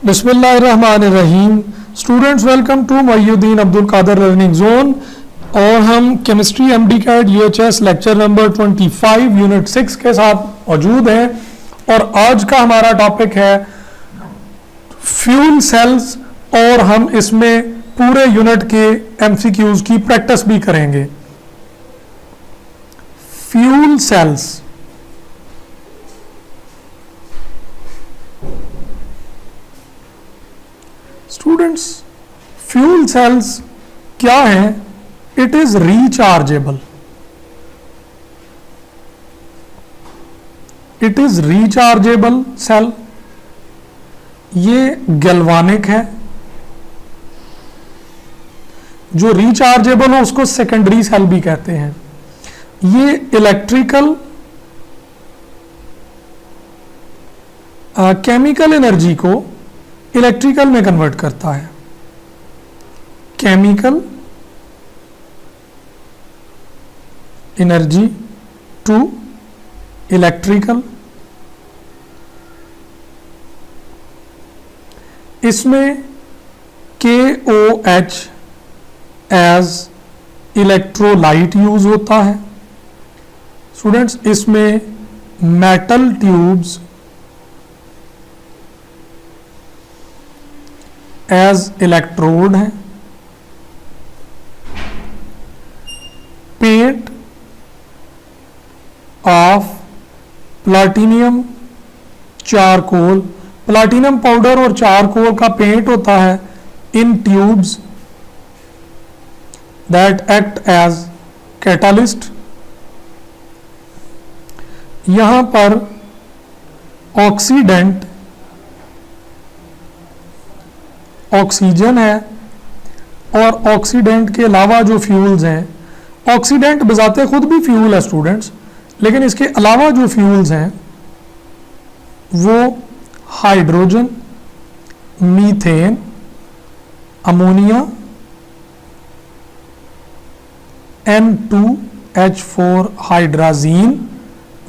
बिस्मिल्लाहिर्रहमानिर्रहीम। Students, welcome to Moinuddin Abdul Qadir learning zone. और हम chemistry MD CAT UHS lecture number 25 unit 6 के साथ मौजूद हैं। और आज का हमारा टॉपिक है फ्यूल सेल्स, और हम इसमें पूरे यूनिट के एमसीक्यूज की प्रैक्टिस भी करेंगे। Fuel cells, students, fuel cells क्या है? It is rechargeable. It is rechargeable cell. ये गैल्वानिक है। जो रिचार्जेबल हो उसको सेकेंडरी सेल भी कहते हैं। ये इलेक्ट्रिकल केमिकल एनर्जी को इलेक्ट्रिकल में कन्वर्ट करता है। Chemical energy to electrical. इसमें KOH एज इलेक्ट्रोलाइट यूज होता है। स्टूडेंट्स, इसमें मेटल ट्यूब्स एज इलेक्ट्रोड है। Paint of platinum charcoal, platinum powder और चारकोल का पेंट होता है in tubes that act as catalyst. यहां पर ऑक्सीडेंट ऑक्सीजन है, और ऑक्सीडेंट के अलावा जो फ्यूल्स हैं, ऑक्सीडेंट बजाते खुद भी फ्यूल है स्टूडेंट्स, लेकिन इसके अलावा जो फ्यूल्स हैं वो hydrogen, methane, ammonia, N2H4 hydrazine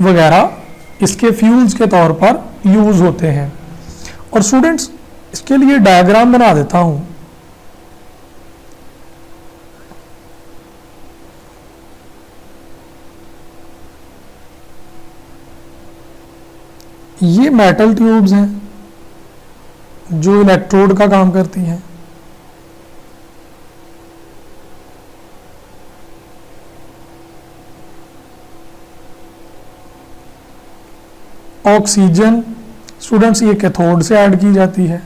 वगैरह इसके फ्यूल्स के तौर पर यूज होते हैं। और स्टूडेंट्स, इसके लिए डायग्राम बना देता हूं। ये मेटल ट्यूब्स हैं जो इलेक्ट्रोड का काम करती हैं। ऑक्सीजन स्टूडेंट्स ये कैथोड से ऐड की जाती है,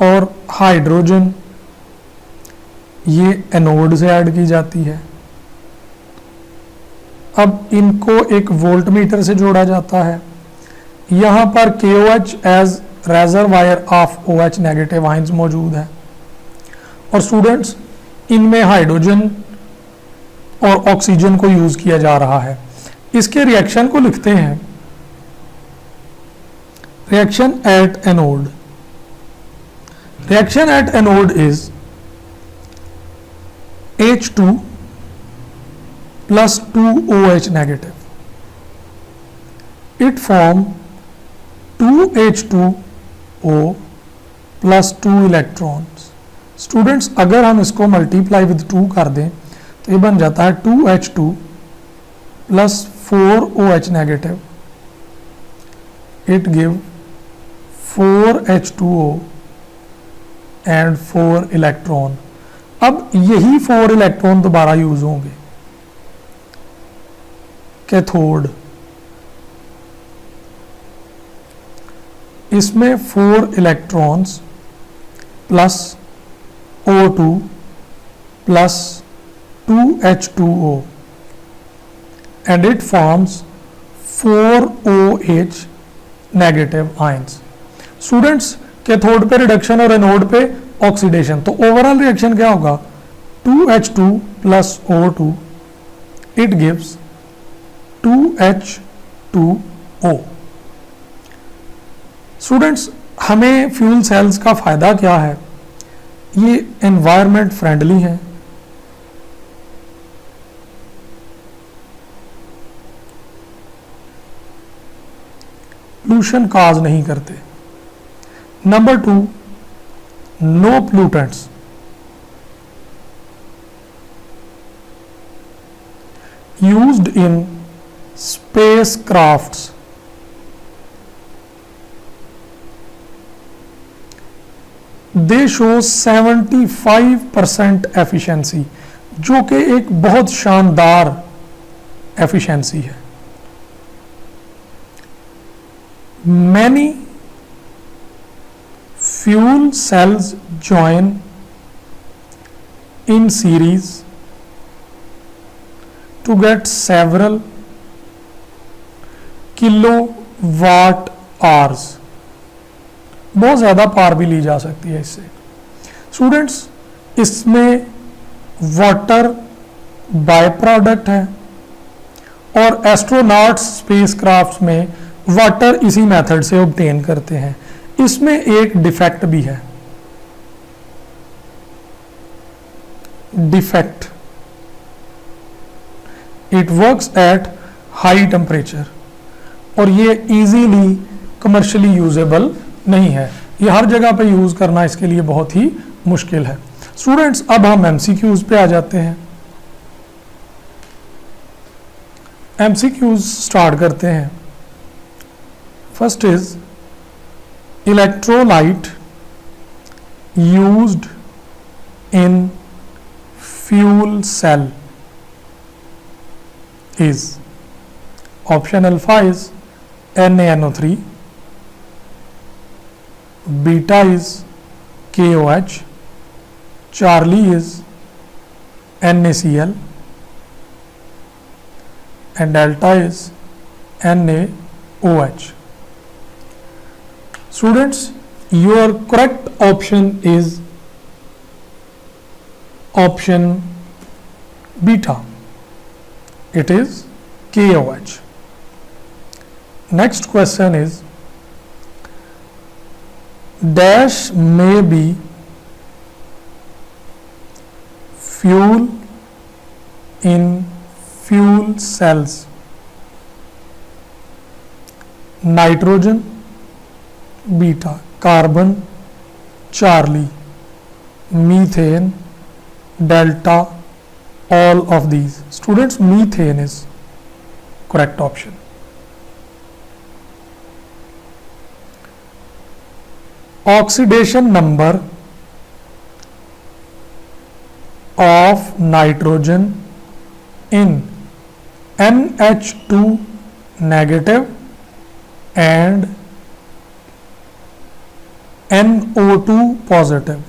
और हाइड्रोजन ये एनोड से ऐड की जाती है। अब इनको एक वोल्टमीटर से जोड़ा जाता है। यहाँ पर KOH as reservoir of OH negative ions मौजूद है। और स्टूडेंट्स, इनमें हाइड्रोजन और ऑक्सीजन को यूज किया जा रहा है। इसके रिएक्शन को लिखते हैं। Reaction at anode. Reaction at anode is H2 plus 2OH negative. It form 2H2O plus 2 electrons. Students, अगर हम इसको मल्टीप्लाई विद 2 कर दें तो ये बन जाता है 2H2 plus 4OH negative. It give 4H2O and 4 electron. अब यही 4 इलेक्ट्रॉन दोबारा यूज होंगे कैथोड। इसमें 4 electrons plus O2 plus 2H2O and it forms 4OH negative ions. Students, cathode पे रिडक्शन और एनोड पे ऑक्सीडेशन, तो ओवरऑल रिएक्शन क्या होगा? 2H2 plus O2 it gives 2H2O। Students, हमें फ्यूल सेल्स का फायदा क्या है? ये एनवायरनमेंट फ्रेंडली है, पोल्यूशन काज नहीं करते। Number 2, no pollutants, used in space crafts, they show 75% efficiency, जो कि एक बहुत शानदार एफिशिएंसी है। Many fuel cells join in series to get several kilowatt hours, बहुत ज़्यादा पावर भी ली जा सकती है इससे। स्टूडेंट्स, इसमें वाटर बाय प्रोडक्ट है और एस्ट्रोनॉट्स स्पेसक्राफ्ट में वाटर इसी मेथड से ऑब्टेन करते हैं। इसमें एक डिफेक्ट भी है, defect, it works at high temperature, और ये इजीली कमर्शियली यूजेबल नहीं है। ये हर जगह पे यूज करना इसके लिए बहुत ही मुश्किल है। स्टूडेंट्स, अब हम एमसीक्यूज पे आ जाते हैं। एमसीक्यूज स्टार्ट करते हैं। First is electrolyte used in fuel cell is, option alpha is NaNO3, beta is KOH, Charlie is NaCl, and delta is NaOH. Students, your correct option is option beta. It is KOH. Next question is, dash may be fuel in fuel cells, nitrogen, beta, carbon, Charlie, methane, delta, all of these. Students, methane is correct option. Oxidation number of nitrogen in NH2 negative and NO2 positive.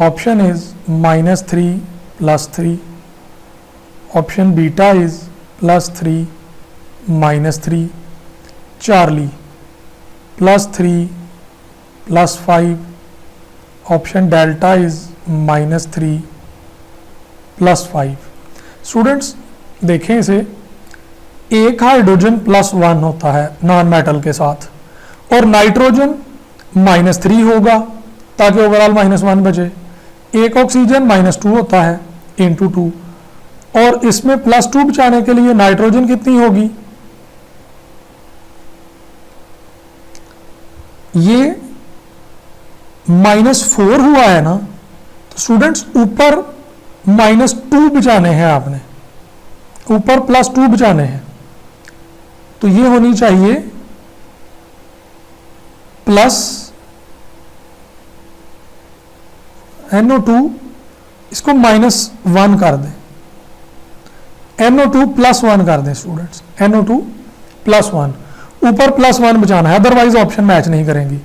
Option is -3 +3. Option beta is +3 -3. Charlie +3 +5. Option delta is -3 +5. Students, देखें इसे, एक hydrogen +1 होता है non metal के साथ, और nitrogen -3 होगा ताकि ओवरऑल -1 बचे। एक ऑक्सीजन -2 होता है × 2, और इसमें +2 बचाने के लिए नाइट्रोजन कितनी होगी, ये -4 हुआ है ना, तो स्टूडेंट्स ऊपर -2 बचाने हैं, आपने ऊपर +2 बचाने हैं, तो ये होनी चाहिए NO2, इसको -1 कर दें, NO2 +1 कर दें स्टूडेंट्स, NO2 +1, ऊपर +1 बचाना है, अदरवाइज ऑप्शन मैच नहीं करेंगी।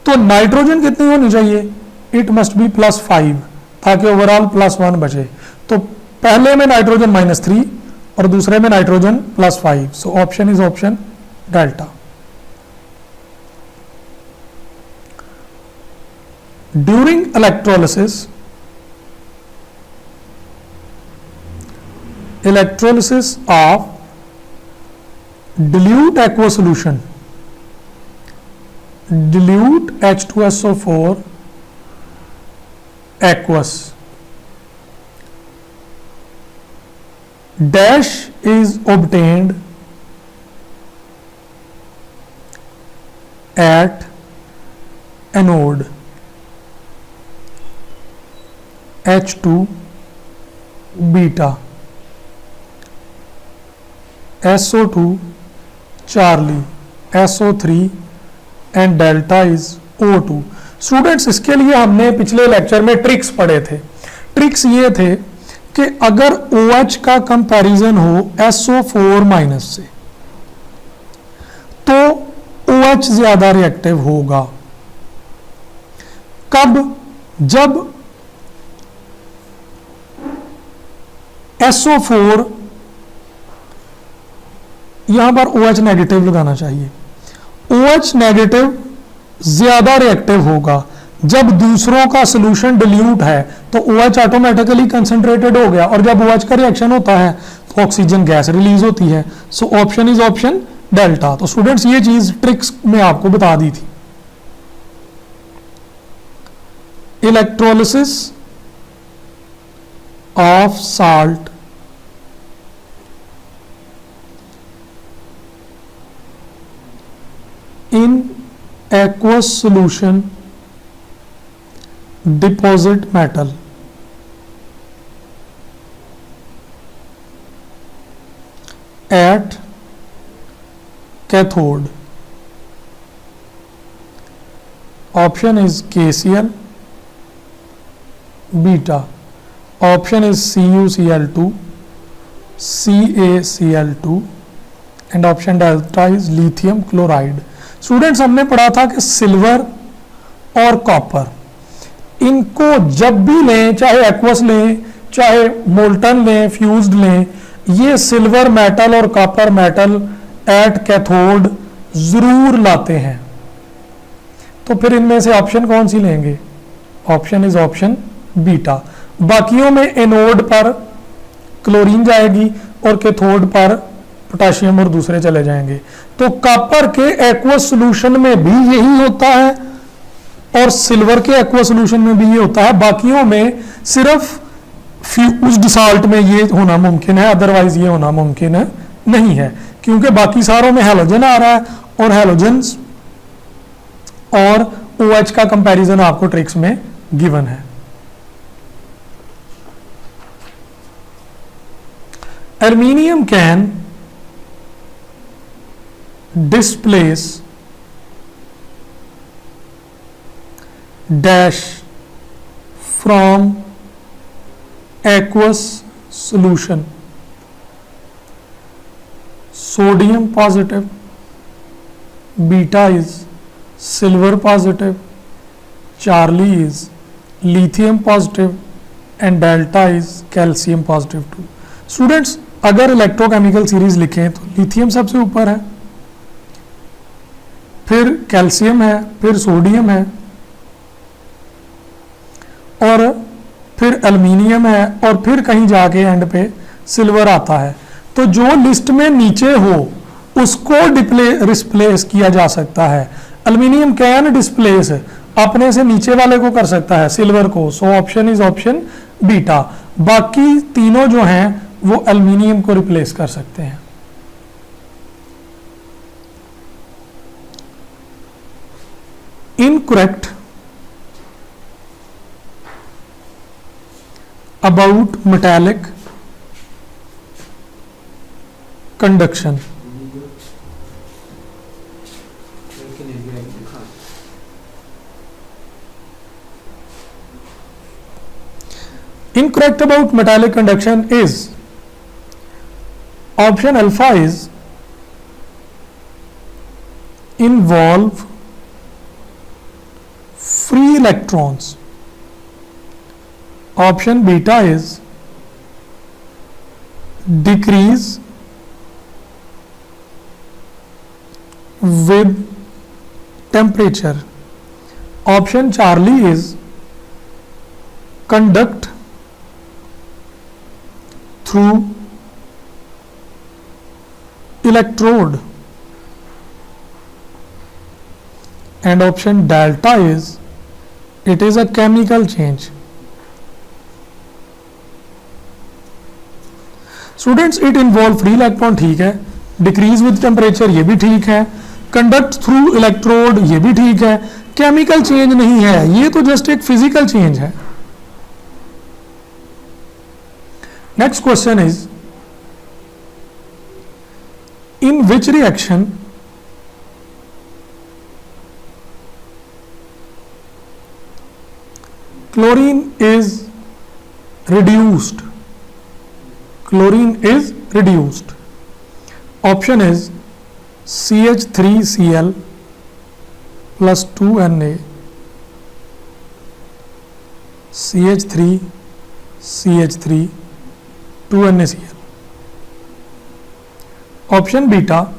तो नाइट्रोजन कितनी होनी चाहिए, इट मस्ट बी +5 ताकि ओवरऑल +1 बचे। तो पहले में नाइट्रोजन -3 और दूसरे में nitrogen +5, so option is option delta. During electrolysis of dilute aqueous solution, dilute H2SO4 aqueous, dash is obtained at anode H2 beta SO2 Charlie SO3 and delta is O2। Students इसके लिए हमने पिछले lecture में tricks पढ़े थे। Tricks ये थे कि अगर OH का कंपैरिजन हो SO4 माइनस से तो OH ज्यादा रिएक्टिव होगा। कब? जब SO4, यहां पर OH नेगेटिव लगाना चाहिए, OH नेगेटिव ज्यादा रिएक्टिव होगा। जब दूसरों का सोल्यूशन डिल्यूट है तो OH ऑटोमेटिकली कंसंट्रेटेड हो गया, और जब OH का रिएक्शन होता है तो ऑक्सीजन गैस रिलीज होती है। सो ऑप्शन इज ऑप्शन डेल्टा। तो स्टूडेंट्स ये चीज ट्रिक्स में आपको बता दी थी। Electrolysis of salt in aqueous solution deposit metal at cathode. Option is KCl beta, option is CuCl2, CaCl2 and option delta is lithium chloride. Students हमने पढ़ा था कि सिल्वर और कॉपर इनको जब भी लें, चाहे एक्वस लें चाहे मोल्टन लें फ्यूज्ड लें, ये सिल्वर मेटल और कॉपर मेटल एट कैथोड जरूर लाते हैं। तो फिर इनमें से ऑप्शन कौन सी लेंगे? Option is option beta. बाकियों में एनोड पर क्लोरीन जाएगी और कैथोड पर पोटाशियम और दूसरे चले जाएंगे। तो कॉपर के एक्वस सॉल्यूशन में भी यही होता है और सिल्वर के एक्वस सॉल्यूशन में भी ये होता है। बाकियों में सिर्फ फ्यूज्ड साल्ट में ये होना मुमकिन है, अदरवाइज ये होना मुमकिन नहीं है, क्योंकि बाकी सारों में हैलोजन आ रहा है और हैलोजन और OH का कंपैरिजन आपको ट्रिक्स में गिवन है। Aluminium can displace dash from aqueous solution, sodium positive, beta is silver positive, Charlie is lithium positive and delta is calcium positive too. Students अगर इलेक्ट्रोकेमिकल सीरीज लिखें तो lithium सबसे ऊपर है, फिर कैल्शियम है, फिर सोडियम है और फिर एल्युमिनियम है और फिर कहीं जाके एंड पे सिल्वर आता है। तो जो लिस्ट में नीचे हो उसको डिस्प्लेस किया जा सकता है। एल्युमिनियम कैन डिस्प्लेस अपने से नीचे वाले को कर सकता है, सिल्वर को। सो ऑप्शन इज ऑप्शन बीटा। बाकी तीनों जो हैं वो एल्युमिनियम को रिप्लेस कर सकते हैं। Incorrect about metallic conduction. Incorrect about metallic conduction is option alpha is involve free electrons, option beta is decrease with temperature, option Charlie is conduct through electrode and option delta is it is a chemical change. Students it involve free electron, ठीक है, decrease with temperature, ये भी ठीक है, conduct through electrode, ये भी ठीक है, केमिकल चेंज नहीं है, ये तो जस्ट एक फिजिकल चेंज है। Next question is in which reaction chlorine is reduced, chlorine is reduced? Option is CH3Cl plus 2Na, CH3 2NaCl. Option beta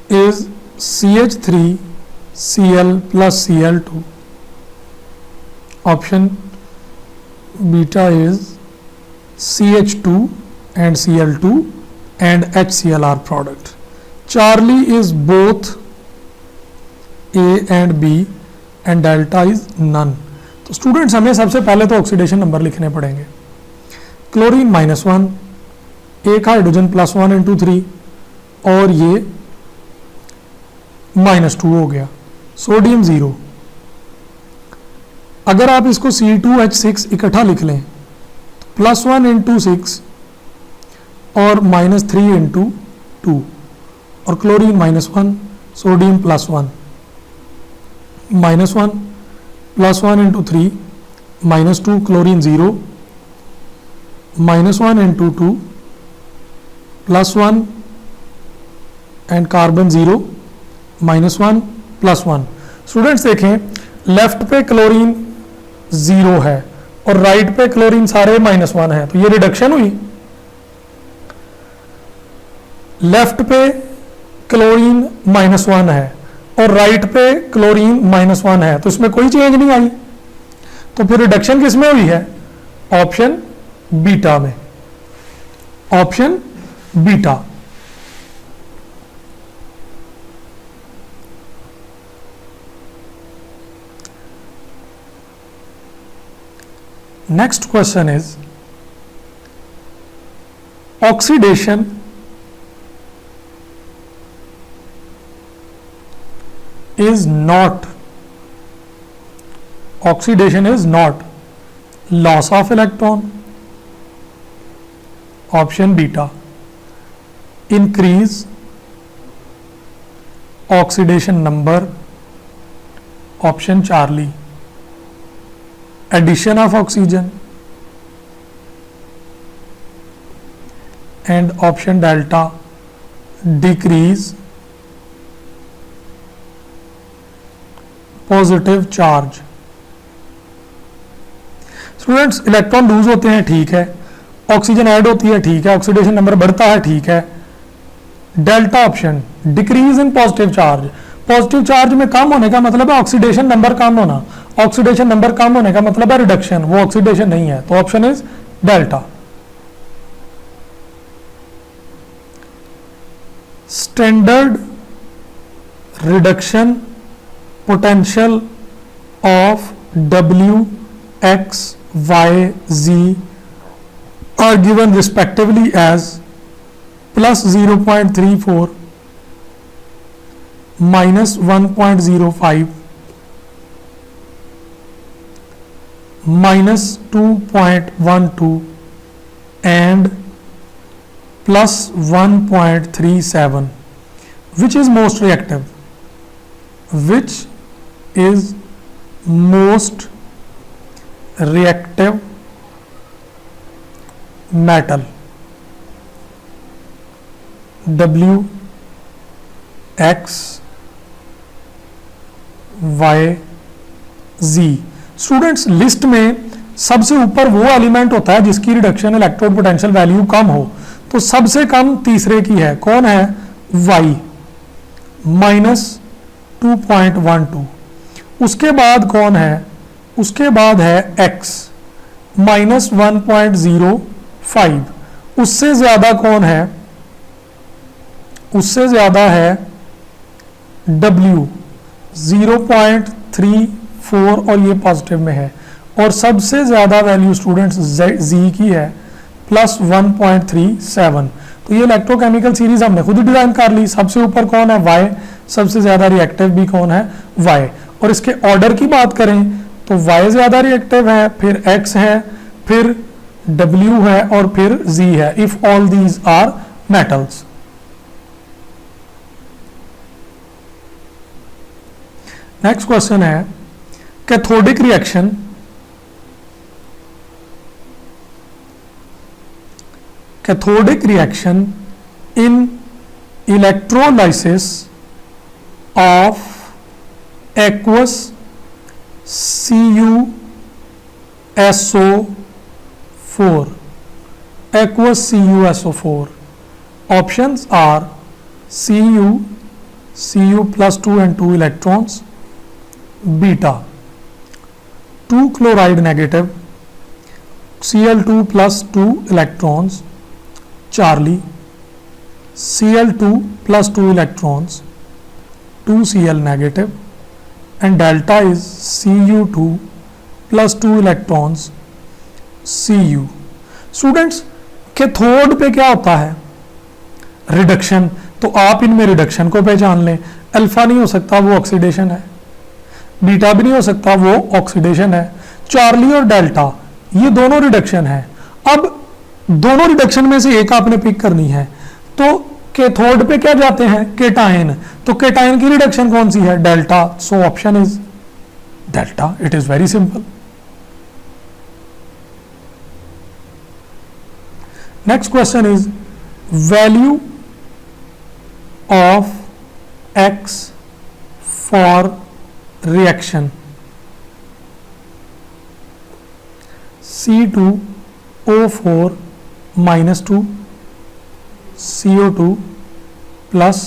is CH3Cl plus Cl2. Option beta is CH2 and Cl2 and HCl are product. Charlie is both A and B and delta is none. तो students हमें सबसे पहले तो oxidation number लिखने पड़ेंगे। Chlorine -1, एक hydrogen +1 into 3 और ये -2 हो गया। सोडियम 0। अगर आप इसको C2H6 इकट्ठा लिख लें तो +1 इंटू 6 और -3 इंटू 2 और chlorine -1 sodium +1 -1 +1 into 3 -2 chlorine 0 -1 into 2 +1 and carbon 0 -1 +1। Students देखें लेफ्ट पे क्लोरीन 0 है और राइट पे क्लोरीन सारे -1 है, तो ये रिडक्शन हुई। लेफ्ट पे क्लोरीन -1 है और राइट पे क्लोरीन -1 है, तो इसमें कोई चेंज नहीं आई, तो फिर रिडक्शन किस में हुई है? ऑप्शन बीटा में, option beta. Next question is oxidation is not loss of electron. Option beta, increase oxidation number. Option Charlie, addition of oxygen, and option delta, decrease positive charge. Students electron lose होते हैं, ठीक है, oxygen add होती है, ठीक है, oxidation number बढ़ता है, ठीक है। Delta option decrease in positive charge, positive charge में कम होने का मतलब है ऑक्सीडेशन नंबर कम होना, ऑक्सीडेशन नंबर कम होने का मतलब है रिडक्शन, वो ऑक्सीडेशन नहीं है, तो option is delta. Standard reduction potential of W, X, Y, Z are given respectively as plus 0.34, minus 1.05, minus 2.12 and plus 1.37. Which is most reactive? Which is most reactive metal? W, X, Y, Z। Students list में सबसे ऊपर वो element होता है जिसकी reduction electrode potential value कम हो, तो सबसे कम तीसरे की है, कौन है? Y, -2.12। उसके बाद कौन है? उसके बाद है X, -1.05। उससे ज्यादा कौन है? उससे ज्यादा है W, 0.34 और ये पॉजिटिव में है, और सबसे ज्यादा वैल्यू स्टूडेंट्स जी की है +1.37। तो ये इलेक्ट्रोकेमिकल सीरीज हमने खुद ही डिजाइन कर ली। सबसे ऊपर कौन है, वाई, सबसे ज्यादा रिएक्टिव भी कौन है, वाई। और इसके ऑर्डर की बात करें तो वाई ज्यादा रिएक्टिव है, फिर एक्स है, फिर W है और फिर Z है, if all these are metals. Next question है cathodic reaction in electrolysis of aqueous CuSO4, aqueous CuSO4. Options are Cu plus 2 and 2 electrons, beta 2 chloride negative, Cl2 plus 2 electrons, Charlie, Cl2 plus 2 electrons, 2Cl negative, and delta is Cu2 plus 2 electrons, Cu. Students cathode पे क्या होता है, reduction. तो आप इनमें reduction को पहचान लें। अल्फा नहीं हो सकता, वो ऑक्सीडेशन है। बीटा भी नहीं हो सकता, वो ऑक्सीडेशन है। चार्ली और डेल्टा ये दोनों रिडक्शन है। अब दोनों रिडक्शन में से एक आपने पिक करनी है। तो कैथोड पे क्या जाते हैं, केटायन। तो केटायन की रिडक्शन कौन सी है, delta. So option is delta. It is very simple. Next question is value of x for reaction C2O4 -2 CO2 plus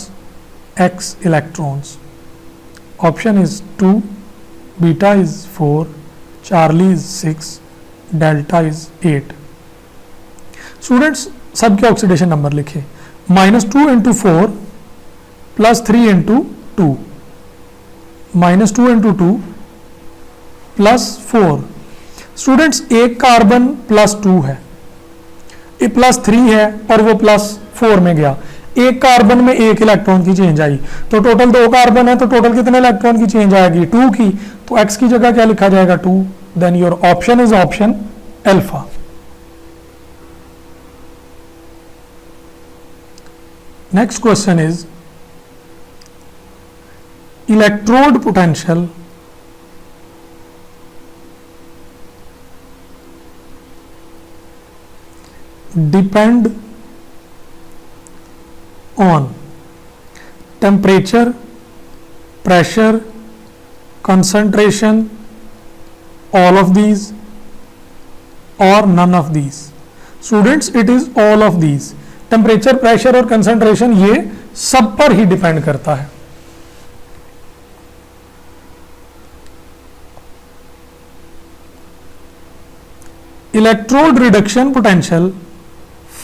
X electrons. Option is 2, beta is 4, Charlie is 6, delta is 8. Students सबके oxidation number लिखे। -2 into 4 plus 3 into 2, -2 into 2 plus 4। Students एक carbon +2 है, ये +3 है और वो +4 में गया। एक कार्बन में एक इलेक्ट्रॉन की चेंज आई, तो टोटल 2 कार्बन है, तो टोटल कितने इलेक्ट्रॉन की चेंज आएगी, 2 की। तो x की जगह क्या लिखा जाएगा, 2। Then your option is option alpha. Next question is electrode potential depend on temperature, pressure, concentration, all of these or none of these. Students, it is all of these. Temperature, pressure और concentration ये सब पर ही depend करता है। Electrode reduction potential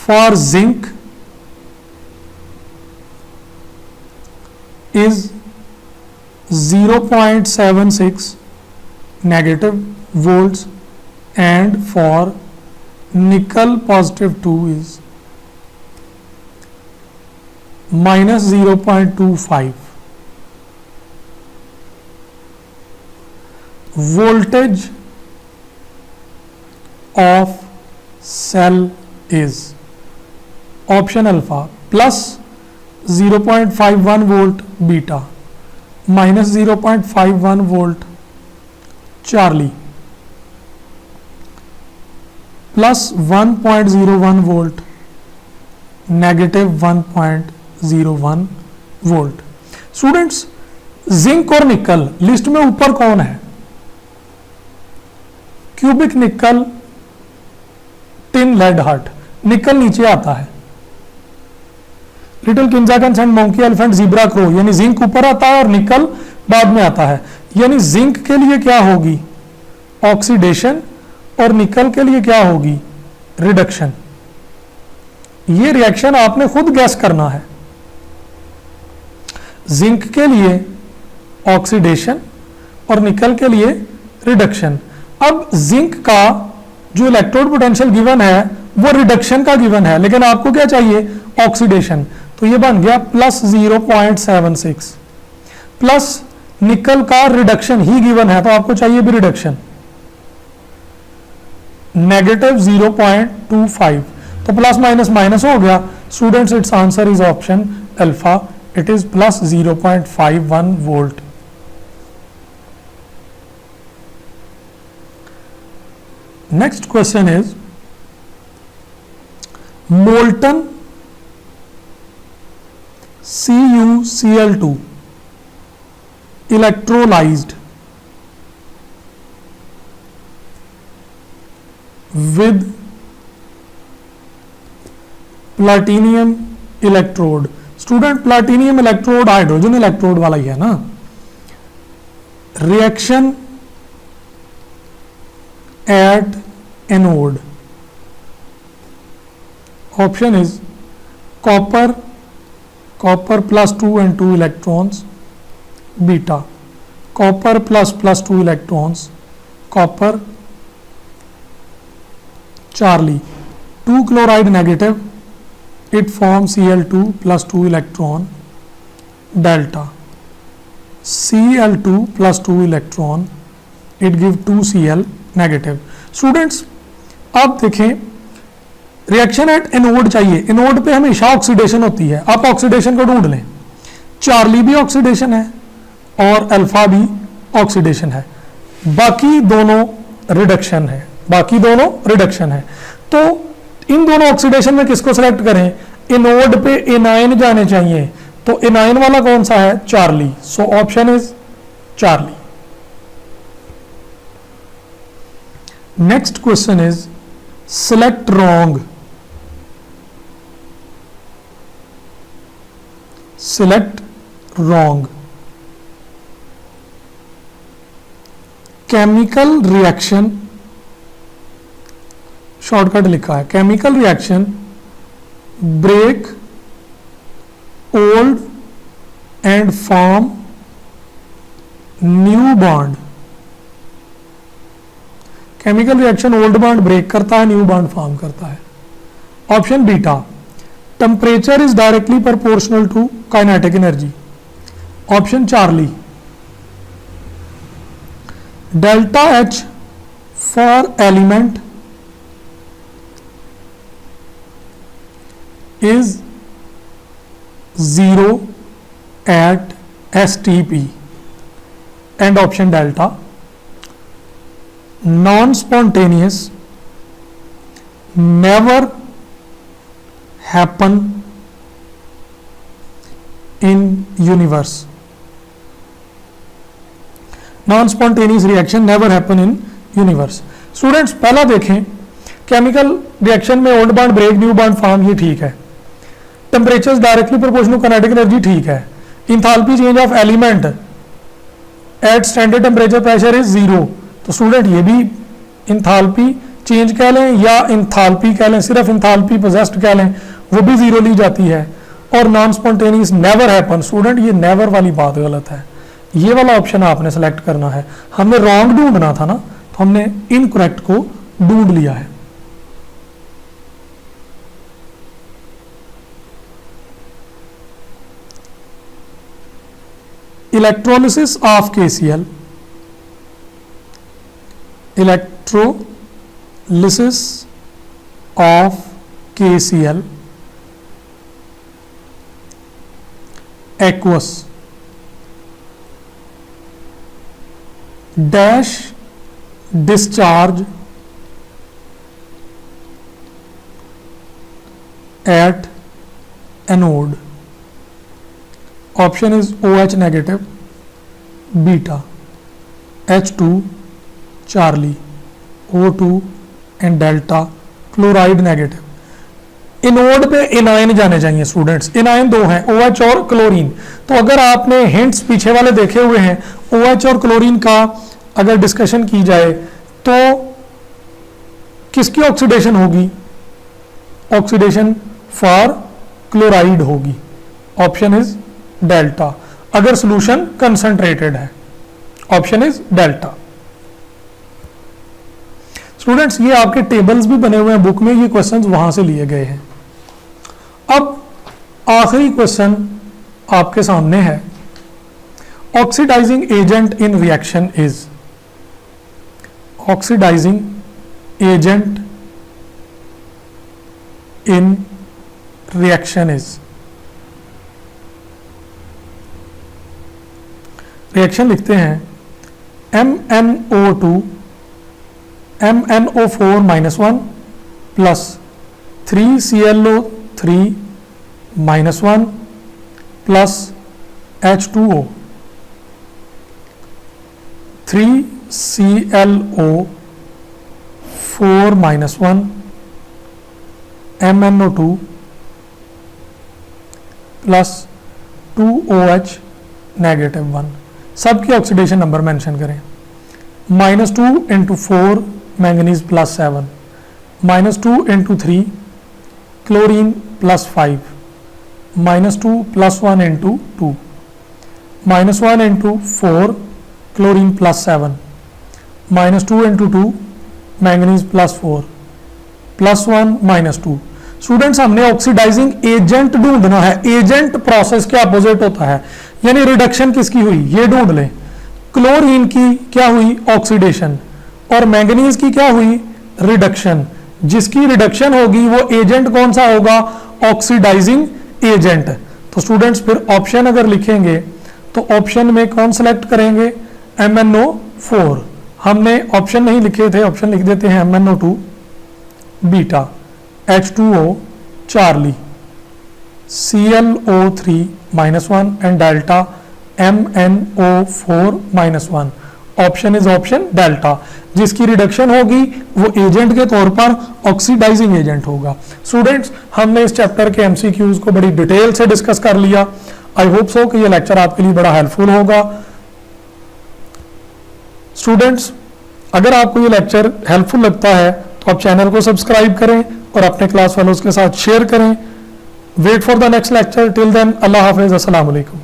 for zinc is 0.76 negative volts and for nickel +2 is -0.25. Voltage of cell is option alpha +0.51 volt beta, -0.51 volt Charlie, +1.01 volt, -1.01 volt. Students zinc और निकल list में ऊपर कौन है, क्यूबिक निकल, टिन लेड हार्ट। निकल नीचे आता है, लिटिल किंजाकन and monkey elephant zebra crow, यानी जिंक ऊपर आता है और निकल बाद में आता है। यानी जिंक के लिए क्या होगी, ऑक्सीडेशन, और निकल के लिए क्या होगी, रिडक्शन। ये रिएक्शन आपने खुद गैस करना है। जिंक के लिए ऑक्सीडेशन और निकल के लिए रिडक्शन। अब जिंक का जो इलेक्ट्रोड पोटेंशियल गिवन है वो रिडक्शन का गिवन है, लेकिन आपको क्या चाहिए, ऑक्सीडेशन। तो ये बन गया प्लस 0.76, प्लस निकल का रिडक्शन ही गिवन है तो आपको चाहिए भी रिडक्शन, नेगेटिव 0.25। तो प्लस माइनस माइनस हो गया। Students, it's answer is option alpha, it is plus 0.51 volt. Next question is molten CuCl2 electrolyzed with platinum electrode। Student, platinum electrode hydrogen electrode वाला ही है ना। Reaction at anode, option is copper plus 2 and 2 electrons, beta copper plus 2 electrons, copper Charlie, 2 chloride negative, it forms Cl2 plus 2 electron, delta Cl2 plus 2 electron, it give 2 Cl negative. Students, अब देखें, reaction at anode चाहिए, anode पे हमेशा oxidation होती है। आप oxidation को ढूंढ लें, चार्ली भी ऑक्सीडेशन है और अल्फा भी ऑक्सीडेशन है, बाकी दोनों रिडक्शन है, बाकी दोनों रिडक्शन है। तो इन दोनों ऑक्सीडेशन में किसको सेलेक्ट करें, एनोड पे एनाइन जाने चाहिए, तो एनाइन वाला कौन सा है, Charlie. So option is Charlie. Next question is select wrong, select wrong। Chemical reaction, shortcut लिखा है, chemical reaction break old and form new bond. Chemical reaction old bond break करता है, न्यू बॉन्ड फॉर्म करता है। Option beta, temperature is directly proportional to kinetic energy. Option Charlie, delta H for element is 0 at STP, and option delta, non-spontaneous never happen in universe, non-spontaneous reaction never happen in universe। Students, पहला देखें, chemical reaction में old bond break new bond form, ये ठीक है। Temperature directly proportional kinetic energy, ठीक है। Enthalpy change of element at standard temperature pressure is 0। तो student, ये भी इंथाल्पी चेंज कह लें या इंथाल्पी कह लें, सिर्फ इंथाल्पी पोजेस्ड कह लें, वो भी 0 ली जाती है। और non spontaneous never happen, student ये नेवर वाली बात गलत है, ये वाला ऑप्शन आपने सेलेक्ट करना है। हमने रॉन्ग ढूंढना था ना, तो हमने इनकरेक्ट को ढूंढ लिया है। Electrolysis of KCl, electrolysis of KCl, aqueous dash discharge at anode। option is OH negative, beta H2 Charlie, O2 and delta chloride negative. Inode पे एनाइन जाने चाहिए स्टूडेंट्स, एनाइन दो हैं, OH और क्लोरीन। तो अगर आपने हिंट्स पीछे वाले देखे हुए हैं, OH और क्लोरीन का अगर डिस्कशन की जाए तो किसकी ऑक्सीडेशन होगी, ऑक्सीडेशन फॉर क्लोराइड होगी। ऑप्शन इज डेल्टा, अगर सोल्यूशन कंसंट्रेटेड है। Option is delta. स्टूडेंट्स ये आपके टेबल्स भी बने हुए हैं बुक में, ये क्वेश्चंस वहां से लिए गए हैं। अब आखिरी क्वेश्चन आपके सामने है, oxidising agent in reaction is, oxidising agent in reaction is, reaction लिखते हैं MnO2 MnO4 -1 plus 3ClO3 -1 plus H2O, 3ClO4 -1 MnO2 plus 2OH -1, सबके ऑक्सीडेशन नंबर मेंशन करें। -2 × 4 manganese +7, -2 × 3 chlorine +5, -2 +1 × 2, -1 × 4 chlorine +7, -2 × 2 manganese +4, +1 -2। Students हमने ऑक्सीडाइजिंग एजेंट ढूंढना है, agent process के opposite होता है, यानी रिडक्शन किसकी हुई ये ढूंढ लें। क्लोरीन की क्या हुई ऑक्सीडेशन, और मैंगनीज की क्या हुई रिडक्शन, जिसकी रिडक्शन होगी वो एजेंट कौन सा होगा, ऑक्सीडाइजिंग एजेंट। तो स्टूडेंट्स फिर ऑप्शन अगर लिखेंगे तो ऑप्शन में कौन सेलेक्ट करेंगे, MnO4। हमने ऑप्शन नहीं लिखे थे, ऑप्शन लिख देते हैं MnO2 beta, H2O Charlie, ClO3 -1 and delta MnO4 -1। Option is option delta, जिसकी रिडक्शन होगी वो एजेंट के तौर पर ऑक्सीडाइजिंग एजेंट होगा। स्टूडेंट्स हमने इस चैप्टर के MCQs को बड़ी डिटेल से डिस्कस कर लिया। आई होप सो कि ये लेक्चर आपके लिए बड़ा हेल्पफुल होगा। स्टूडेंट्स अगर आपको ये लेक्चर हेल्पफुल लगता है तो आप चैनल को सब्सक्राइब करें और अपने क्लास फेलोज के साथ शेयर करें। Wait for the next lecture, till then अल्लाह हाफिज, अस्सलाम वालेकुम।